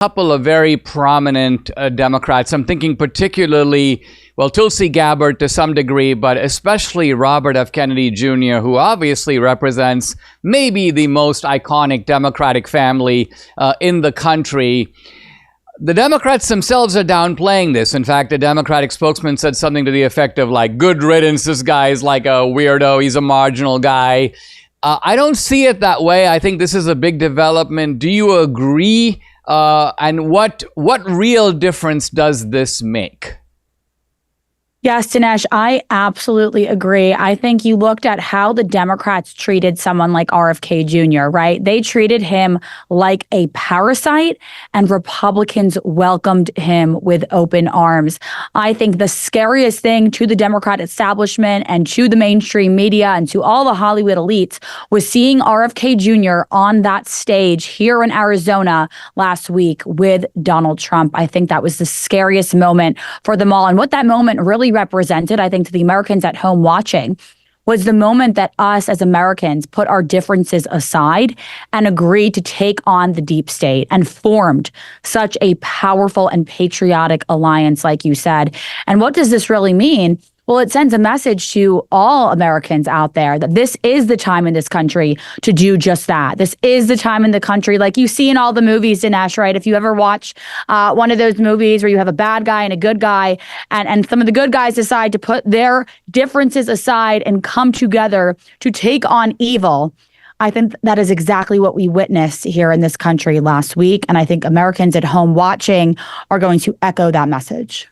couple of very prominent Democrats. I'm thinking particularly, well, Tulsi Gabbard to some degree, but especially Robert F. Kennedy Jr., who obviously represents maybe the most iconic Democratic family in the country. The Democrats themselves are downplaying this. In fact, a Democratic spokesman said something to the effect of like, good riddance, this guy is like a weirdo, he's a marginal guy. I don't see it that way. I think this is a big development. Do you agree? And what real difference does this make? Yes, Dinesh, I absolutely agree. I think you looked at how the Democrats treated someone like RFK Jr., right? They treated him like a parasite, and Republicans welcomed him with open arms. I think the scariest thing to the Democrat establishment and to the mainstream media and to all the Hollywood elites was seeing RFK Jr. on that stage here in Arizona last week with Donald Trump. I think that was the scariest moment for them all. And what that moment really represented, I think, to the Americans at home watching, was the moment that us as Americans put our differences aside and agreed to take on the deep state and formed such a powerful and patriotic alliance, like you said. And what does this really mean? Well, it sends a message to all Americans out there that this is the time in this country to do just that. This is the time in the country, like you see in all the movies, Dinesh, right? If you ever watch one of those movies where you have a bad guy and a good guy, and some of the good guys decide to put their differences aside and come together to take on evil, I think that is exactly what we witnessed here in this country last week. And I think Americans at home watching are going to echo that message.